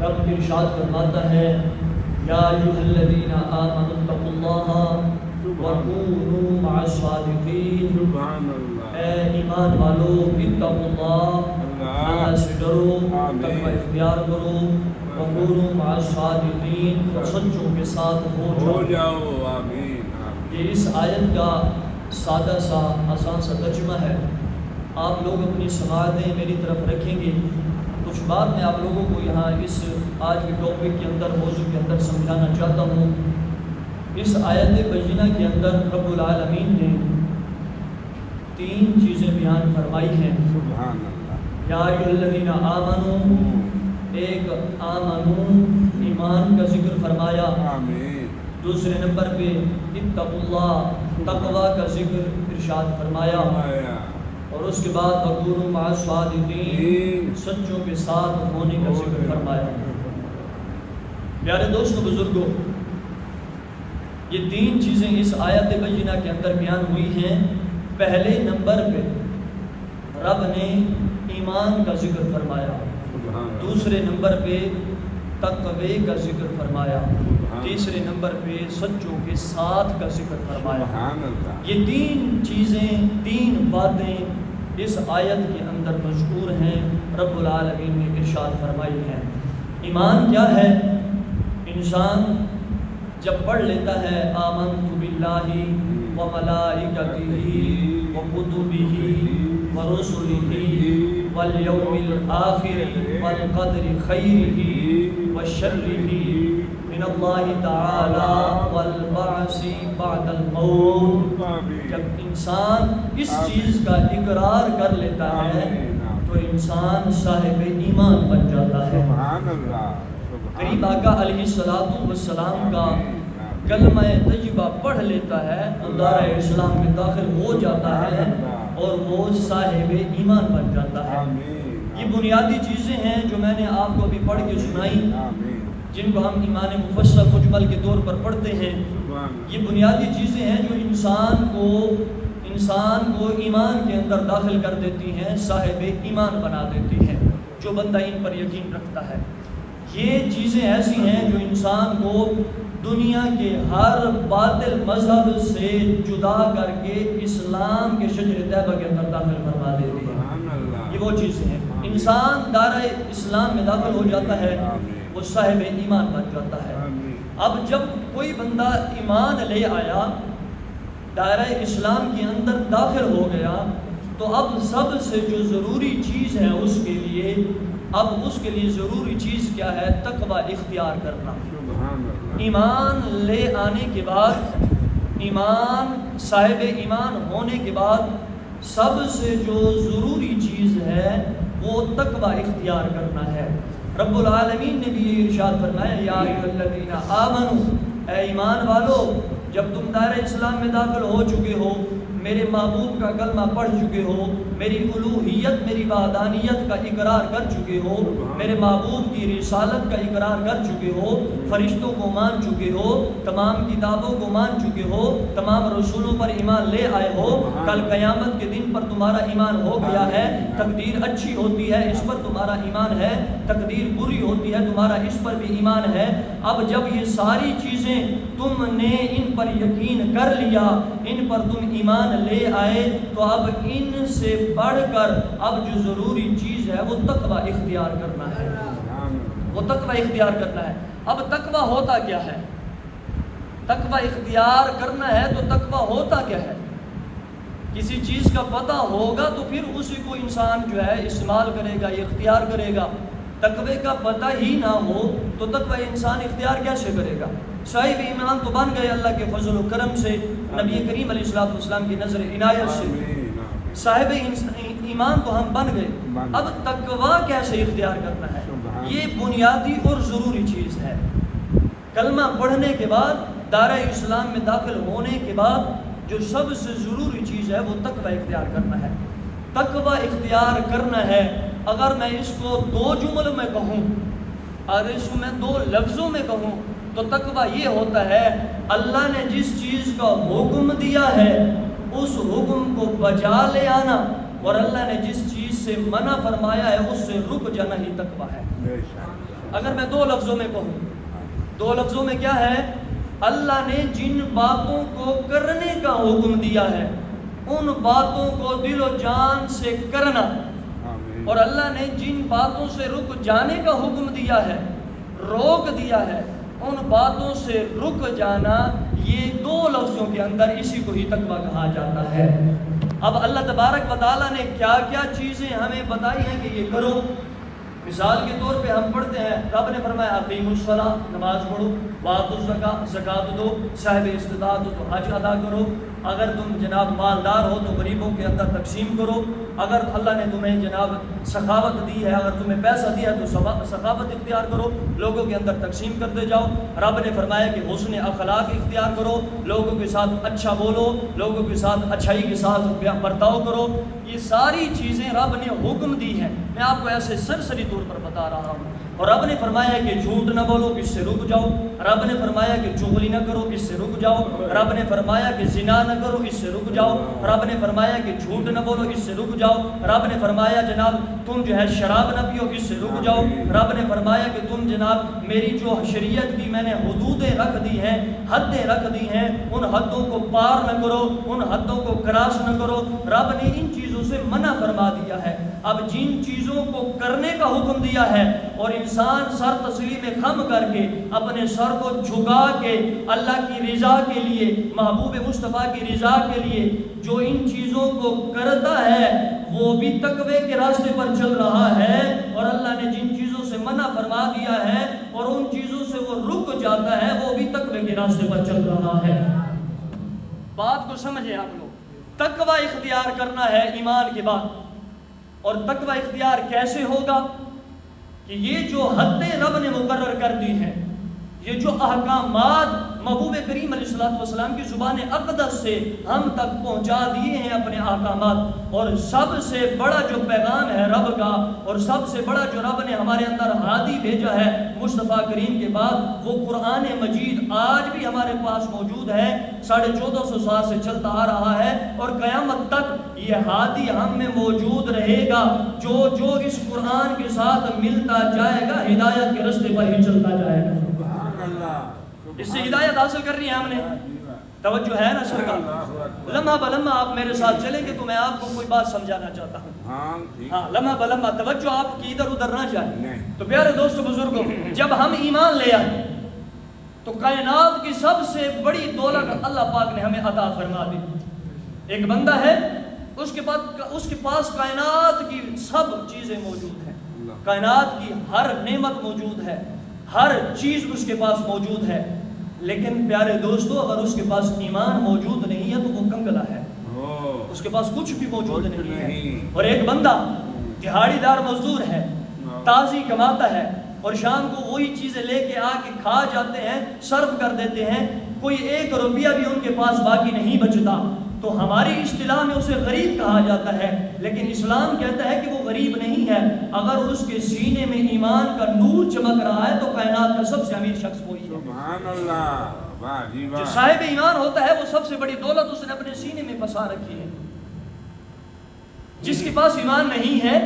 رب ارشاد فرماتا ہے یا ایھا الذین آمنوا اتقوا اللہ وکونوا مع الصادقین. سبحان اللہ. اے ایمان والو اتقوا اللہ، اللہ سے ڈرو، تقوی اختیار کرو. وکونوا مع الصادقین، اور سچوں کے ساتھ ہو جاؤ. آمین. یہ اس آیت کا سادہ سا آسان سا ترجمہ ہے. آپ لوگ اپنی سماعتیں میری طرف رکھیں گے. کچھ بات میں آپ لوگوں کو یہاں اس آج کے ٹاپک کے اندر، موضوع کے اندر سمجھانا چاہتا ہوں. اس آیت بینہ کے اندر رب العالمین نے 3 چیزیں بیان فرمائی ہیں. سبحان اللہ. یا ایھا الذین آمنوا، ایک آمنو ایمان کا ذکر فرمایا. آمین. دوسرے نمبر پہ اتقوا اللہ، تقوی کا ذکر ارشاد فرمایا. اور اس کے بعد وکونوا مع الصادقین، سچوں کے ساتھ ہونے کا ذکر فرمایا. پیارے دوستو بزرگوں، یہ 3 چیزیں اس آیت بینہ کے اندر بیان ہوئی ہیں. پہلے نمبر پہ رب نے ایمان کا ذکر فرمایا. دوسرے نمبر پہ تقوی کا ذکر فرمایا. تیسرے نمبر پہ سچوں کے ساتھ کا ذکر فرمایا. یہ 3 چیزیں، 3 باتیں اس آیت کے اندر مذکور ہیں، رب العالمین نے ارشاد فرمائی ہیں. ایمان کیا ہے؟ انسان جب پڑھ لیتا ہے آمنت باللہ وملائکتہ وکتبہ ورسلہ والیوم الآخر والقدر خیرہ وشرہ من اللہ تعالی والبعث بعد الموت. جب انسان اس چیز کا اقرار کر لیتا ہے تو انسان صاحب ایمان بن جاتا ہے. قریب آقا علیہ السلام کا کلمہ طیبہ پڑھ لیتا ہے تو دارِ اسلام میں داخل ہو جاتا ہے اور وہ صاحب ایمان بن جاتا ہے. یہ بنیادی چیزیں ہیں جو میں نے آپ کو ابھی پڑھ کے سنائی، جن کو ہم ایمان مفصل مجمل کے طور پر پڑھتے ہیں. یہ بنیادی چیزیں ہیں جو انسان کو ایمان کے اندر داخل کر دیتی ہیں، صاحب ایمان بنا دیتی ہیں جو بندہ ان پر یقین رکھتا ہے. یہ چیزیں ایسی ہیں جو انسان کو دنیا کے ہر باطل مذہب سے جدا کر کے اسلام کے شجر طیبہ کے اندر داخل فرما دیتی ہیں. یہ وہ چیزیں ہیں. انسان دائرہ اسلام میں داخل ہو جاتا ہے، وہ صاحب ایمان بن جاتا ہے. اب جب کوئی بندہ ایمان لے آیا، دائرہ اسلام کے اندر داخل ہو گیا، تو اب سب سے جو ضروری چیز ہے اس کے لیے ضروری چیز کیا ہے؟ تقوی اختیار کرنا. ایمان لے آنے کے بعد، صاحب ایمان ہونے کے بعد سب سے جو ضروری چیز ہے وہ تقوی اختیار کرنا ہے. رب العالمین نے بھی یہ ارشاد فرمایا یا ایھا الذین آمنوا، اے ایمان والو، جب تم دائرہ اسلام میں داخل ہو چکے ہو، میرے محبوب کا کلمہ پڑھ چکے ہو، میری الوہیت، میری وحدانیت کا اقرار کر چکے ہو، میرے محبوب کی رسالت کا اقرار کر چکے ہو، فرشتوں کو مان چکے ہو، تمام کتابوں کو مان چکے ہو، تمام رسولوں پر ایمان لے آئے ہو، کل قیامت کے دن پر تمہارا ایمان ہو گیا ہے، تقدیر اچھی ہوتی ہے اس پر تمہارا ایمان ہے، تقدیر بری ہوتی ہے تمہارا اس پر بھی ایمان ہے. اب جب یہ ساری چیزیں تم نے ان پر یقین کر لیا، ان پر تم ایمان لے آئے، تو اب ان سے بڑھ کر اب جو ضروری چیز ہے وہ تقوی اختیار کرنا ہے. وہ تقوی اختیار کرنا ہے. اب تقوی ہوتا کیا ہے؟ تقوی اختیار کرنا ہے تو تقوی ہوتا کیا ہے؟ کسی چیز کا پتہ ہوگا تو پھر اسی کو انسان جو ہے استعمال کرے گا، اختیار کرے گا. تقوی کا پتہ ہی نہ ہو تو تقوی انسان اختیار کیسے کرے گا؟ صاحب ایمان تو بن گئے اللہ کے فضل و کرم سے، نبی کریم علیہ السلام کی نظر عنایت سے صاحب ایمان تو ہم بن گئے. اب تقوی کیسے اختیار کرنا ہے؟ یہ بنیادی اور ضروری چیز ہے. کلمہ پڑھنے کے بعد، دائرہ اسلام میں داخل ہونے کے بعد جو سب سے ضروری چیز ہے وہ تقوی اختیار کرنا ہے. تقوی اختیار کرنا ہے. اگر میں اس کو 2 جملوں میں کہوں، اگر اس کو میں 2 لفظوں میں کہوں تو تقوی یہ ہوتا ہے اللہ نے جس چیز کا حکم دیا ہے اس حکم کو بجا لے آنا، اور اللہ نے جس چیز سے منع فرمایا ہے اس سے رک جانا ہی تقوی ہے. اگر میں دو لفظوں میں کہوں، دو لفظوں میں کیا ہے؟ اللہ نے جن باتوں کو کرنے کا حکم دیا ہے ان باتوں کو دل و جان سے کرنا، اور اللہ نے جن باتوں سے رک جانے کا حکم دیا ہے، روک دیا ہے، ان باتوں سے رک جانا، یہ دو لفظوں کے اندر اسی کو ہی تقویٰ کہا جاتا ہے۔ اب اللہ تبارک و تعالیٰ نے کیا کیا چیزیں ہمیں بتائی ہیں کہ یہ کرو۔ مثال کے طور پہ ہم پڑھتے ہیں، رب نے فرمایا اقیموا الصلاۃ، نماز پڑھو، وآتوا الزکاۃ، زکوٰۃ دو، صاحب استطاعت ہو تو حج ادا کرو، اگر تم جناب مالدار ہو تو غریبوں کے اندر تقسیم کرو، اگر اللہ نے تمہیں جناب سخاوت دی ہے، اگر تمہیں پیسہ دیا ہے تو سخاوت اختیار کرو، لوگوں کے اندر تقسیم کرتے جاؤ۔ رب نے فرمایا کہ حسن اخلاق اختیار کرو، لوگوں کے ساتھ اچھا بولو، لوگوں کے ساتھ اچھائی کے ساتھ برتاؤ کرو۔ یہ ساری چیزیں رب نے حکم دی ہیں، میں آپ کو ایسے سرسری طور پر بتا رہا ہوں۔ اور رب نے فرمایا کہ جھوٹ نہ بولو، اس سے رک جاؤ۔ رب نے فرمایا کہ چغلی نہ کرو، اس سے رک جاؤ۔ رب نے فرمایا کہ زنا نہ کرو، اس سے رک جاؤ۔ رب نے فرمایا کہ جھوٹ نہ بولو، اس سے رک جاؤ۔ رب نے فرمایا جناب تم جو ہے شراب نہ پیو، اس سے رک جاؤ۔ رب نے فرمایا کہ تم جناب میری جو شریعت کی میں نے حدودیں رکھ دی ہیں، حدیں رکھ دی ہیں، ان حدوں کو پار نہ کرو، ان حدوں کو کراس نہ کرو۔ رب نے ان چیزوں سے منع فرما دیا ہے۔ اب جن چیزوں کو کرنے کا حکم دیا ہے اور انسان سر تسلیم خم کر کے اپنے سر کو جھکا کے اللہ کی رضا کے لیے، محبوب مصطفیٰ کی رضا کے لیے جو ان چیزوں کو کرتا ہے وہ بھی تقوی کے راستے پر چل رہا ہے، اور اللہ نے جن چیزوں سے منع فرما دیا ہے اور ان چیزوں سے وہ رک جاتا ہے وہ بھی تقوی کے راستے پر چل رہا ہے۔ بات کو سمجھیں آپ لوگ، تقوی اختیار کرنا ہے ایمان کے بعد، اور تقوی اختیار کیسے ہوگا؟ کہ یہ جو حدیں رب نے مقرر کر دی ہیں، یہ جو احکامات محبوب کریم علیہ السلام کی زبان اقدس سے ہم تک پہنچا دیے ہیں اپنے احکامات، اور سب سے بڑا جو پیغام ہے رب کا، اور سب سے بڑا جو رب نے ہمارے اندر ہادی بھیجا ہے مصطفیٰ کریم کے بعد، وہ قرآن مجید آج بھی ہمارے پاس موجود ہے، 1450 سال سے چلتا آ رہا ہے، اور قیامت تک یہ ہادی ہم میں موجود رہے گا۔ جو اس قرآن کے ساتھ ملتا جائے گا ہدایت کے راستے پر ہی چلتا جائے گا۔ اس سے ہدایت حاصل کرنی ہے ہم نے، توجہ ہے نا سرکار؟ لمحہ بلمحہ آپ میرے ساتھ چلیں گے تو میں آپ کو کوئی بات سمجھانا چاہتا ہوں، ہاں لمحہ بلمحہ توجہ آپ کی ادھر ادھر نہ جائے۔ تو پیارے دوستو بزرگوں، جب ہم ایمان لے آئے تو کائنات کی سب سے بڑی دولت اللہ پاک نے ہمیں عطا فرما دی۔ ایک بندہ ہے، اس کے پاس کائنات کی سب چیزیں موجود ہیں، کائنات کی ہر نعمت موجود ہے، ہر چیز اس کے پاس موجود ہے، لیکن پیارے دوستو اگر اس کے پاس ایمان موجود نہیں ہے تو وہ کنگلا ہے، اس کے پاس کچھ بھی موجود نہیں ہے۔ اور ایک بندہ دہاڑی دار مزدور ہے، تازی کماتا ہے، اور شام کو وہی چیزیں لے کے آ کے کھا جاتے ہیں، صرف کر دیتے ہیں، کوئی 1 روپیہ بھی ان کے پاس باقی نہیں بچتا، تو ہماری اصطلاح میں اسے غریب کہا جاتا ہے، لیکن اسلام کہتا ہے کہ وہ غریب نہیں ہے۔ اگر اس کے سینے میں ایمان کا نور چمک رہا ہے تو کائنات کا سب سے امیر شخص وہی ہے۔ سبحان اللہ، واہ جی واہ۔ جو صاحب ایمان ہوتا ہے وہ سب سے بڑی دولت اس نے اپنے سینے میں بسا رکھی ہے۔ جس کے پاس ایمان نہیں ہے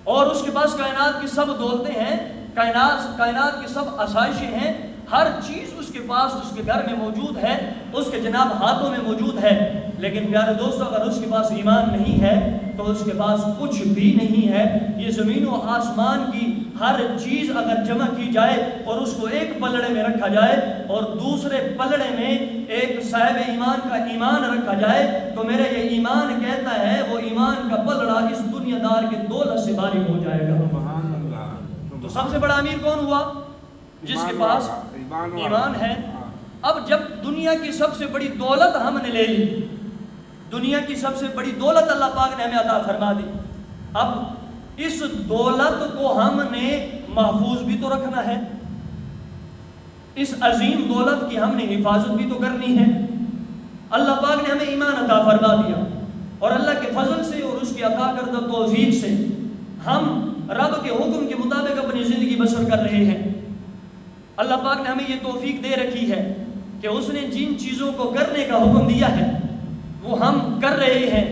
اور اس کے پاس کائنات کی سب دولتیں ہیں، کائنات کی سب آسائشیں ہیں، ہر چیز اس کے پاس اس کے گھر میں موجود ہے، اس کے جناب ہاتھوں میں موجود ہے، لیکن پیارے دوستو اگر اس کے پاس ایمان نہیں ہے تو اس کے پاس کچھ بھی نہیں ہے۔ یہ زمین و آسمان کی ہر چیز اگر جمع کی جائے اور اس کو ایک پلڑے میں رکھا جائے اور دوسرے پلڑے میں ایک صاحب ایمان کا ایمان رکھا جائے تو میرا یہ ایمان کہتا ہے وہ ایمان کا پلڑا اس دنیا دار کے دولت سے بھاری ہو جائے گا۔ سبحان اللہ۔ تو سب سے بڑا امیر کون ہوا؟ جس کے پاس ایمان ہے۔ اب جب دنیا کی سب سے بڑی دولت ہم نے لے لی، دنیا کی سب سے بڑی دولت اللہ پاک نے ہمیں عطا فرما دی، اب اس دولت کو ہم نے محفوظ بھی تو رکھنا ہے، اس عظیم دولت کی ہم نے حفاظت بھی تو کرنی ہے۔ اللہ پاک نے ہمیں ایمان عطا فرما دیا اور اللہ کے فضل سے اور اس کی عطا کردہ توفیق سے ہم رب کے حکم کے مطابق اپنی زندگی بسر کر رہے ہیں۔ اللہ پاک نے ہمیں یہ توفیق دے رکھی ہے کہ اس نے جن چیزوں کو کرنے کا حکم دیا ہے وہ ہم کر رہے ہیں،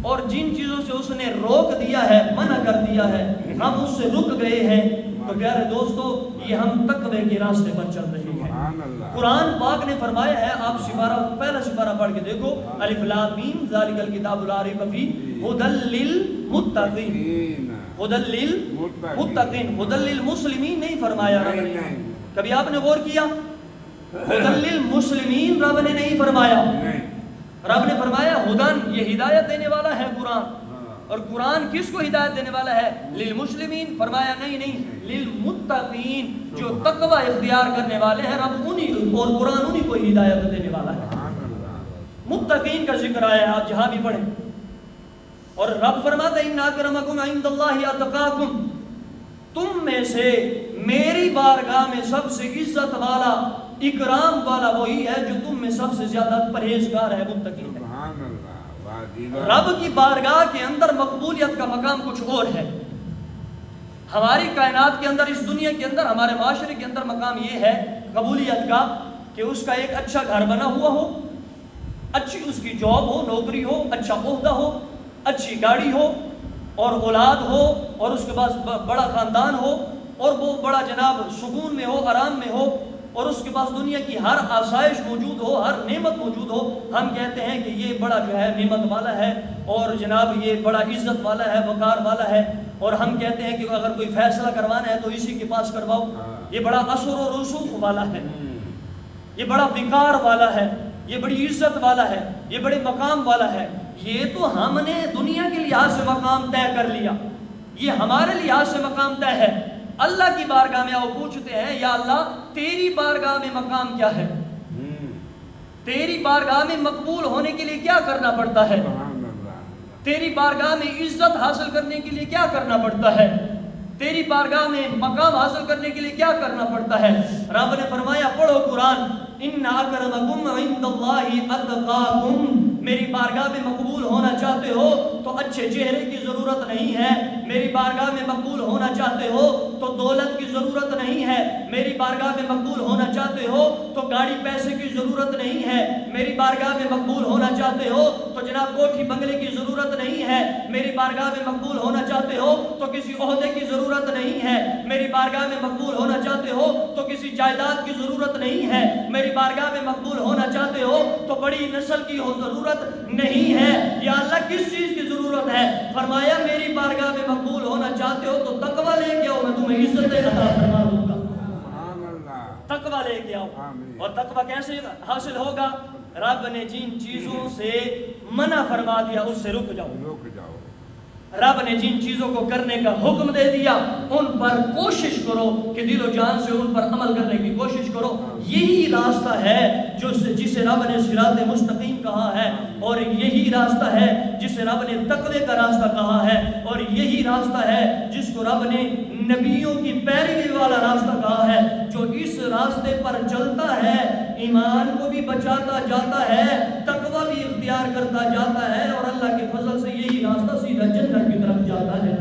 اور جن چیزوں سے اس نے روک دیا ہے، منع کر دیا ہے، ہم اس سے رک گئے ہیں۔ تو تو پیارے دوستو یہ ہم تقوی کے راستے پر چل رہے ہیں. سبحان اللہ. قرآن پاک نے فرمایا ہے, آپ پہلا سپارہ پڑھ کے دیکھو, الف لام میم ذالک الکتاب لا ریب فیہ ھدی للمتقین. ھدی للمتقین, ھدی للمسلمین نہیں فرمایا رب نے. کبھی آپ نے غور کیا؟ ھدی للمسلمین رب نے نہیں فرمایا. رب نے فرمایا ہدن, یہ ہدایت دینے والا ہے قرآن. اور قرآن کس کو ہدایت دینے والا ہے؟ للمسلمین. فرمایا نہیں, للمتقین, جو تقوی اختیار کرنے والے ہیں. رب انہیں اور قرآن انہیں کو ہدایت دینے والا ہے. متقین کا ذکر آیا ہے, آپ جہاں بھی پڑھیں. اور رب فرماتا ہے ان اکرمکم عند اللہ اتقاکم, تم میں سے میری بارگاہ میں سب سے عزت والا, اکرام والا وہی ہے جو تم میں سب سے زیادہ پرہیزگار ہے, متقی ہے. رب کی بارگاہ کے اندر مقبولیت کا مقام کچھ اور ہے. ہماری کائنات کے اندر, اس دنیا کے اندر, ہمارے معاشرے کے اندر مقام یہ ہے قبولیت کا کہ اس کا ایک اچھا گھر بنا ہوا ہو, اچھی اس کی جاب ہو, نوکری ہو, اچھا عہدہ ہو, اچھی گاڑی ہو, اور اولاد ہو, اور اس کے پاس بڑا خاندان ہو, اور وہ بڑا جناب سکون میں ہو, آرام میں ہو, اور اس کے پاس دنیا کی ہر آسائش موجود ہو, ہر نعمت موجود ہو. ہم کہتے ہیں کہ یہ بڑا جو ہے نعمت والا ہے, اور جناب یہ بڑا عزت والا ہے, وقار والا ہے. اور ہم کہتے ہیں کہ اگر کوئی فیصلہ کروانا ہے تو اسی کے پاس کرواؤ, یہ بڑا اثر و رسوخ والا ہے, یہ بڑا وقار والا ہے, یہ بڑی عزت والا ہے, یہ بڑے مقام والا ہے. یہ تو ہم نے دنیا کے لحاظ سے مقام طے کر لیا, یہ ہمارے لحاظ سے مقام طے ہے. اللہ کی بارگاہ میں آؤ پوچھتے ہیں, یا اللہ تیری بارگاہ میں مقام کیا ہے؟ تیری بارگاہ میں مقبول ہونے کے لیے کیا کرنا پڑتا ہے؟ تیری بارگاہ میں عزت حاصل کرنے کے لیے کیا کرنا پڑتا ہے؟ تیری بارگاہ میں مقام حاصل کرنے کے لیے کیا کرنا پڑتا ہے؟ رب نے فرمایا, پڑھو قرآن, ان اکرمکم عند اللہ اتقاکم. میری بارگاہ میں مقبول ہونا چاہتے ہو تو اچھے چہرے کی ضرورت نہیں ہے. میری بارگاہ میں مقبول ہونا چاہتے ہو تو دولت کی ضرورت نہیں ہے. میری بارگاہ میں مقبول ہونا چاہتے ہو تو گاڑی پیسے کی ضرورت نہیں ہے. میری بارگاہ میں مقبول ہونا چاہتے ہو تو جناب کوٹھی بنگلے کی ضرورت نہیں ہے. میری بارگاہ میں مقبول ہونا چاہتے ہو تو کسی عہدے کی ضرورت نہیں ہے. میری بارگاہ میں مقبول ہونا چاہتے ہو تو کسی جائیداد کی ضرورت نہیں ہے. میری بارگاہ میں مقبول ہونا چاہتے ہو تو بڑی نسل کی ضرورت نہیں ہے. یا اللہ کس چیز کی ضرورت ہے؟ فرمایا میری بارگاہ میں مقبول ہونا چاہتے ہو تو تقوی لے کے آؤ, میں تمہیں عزت عطا فرما دوں گا. تقوی لے کے آؤ. اور تقوی کیسے حاصل ہوگا؟ رب نے جن چیزوں سے منع فرما دیا اس سے رک جاؤ. رب نے جن چیزوں کو کرنے کا حکم دے دیا ان پر کوشش کرو کہ دل و جان سے ان پر عمل کرنے کی کوشش کرو. یہی راستہ ہے جسے رب نے صراط مستقیم کہا ہے, اور یہی راستہ ہے جسے رب نے تقوی کا راستہ کہا ہے, اور یہی راستہ ہے جس کو رب نے نبیوں کی پیروی والا راستہ کہا ہے. جو اس راستے پر چلتا ہے ایمان کو بھی بچاتا جاتا ہے, تقوی بھی اختیار کرتا جاتا ہے, اور اللہ کے فضل سے یہی راستہ سیدھا جنت کی طرف جاتا ہے.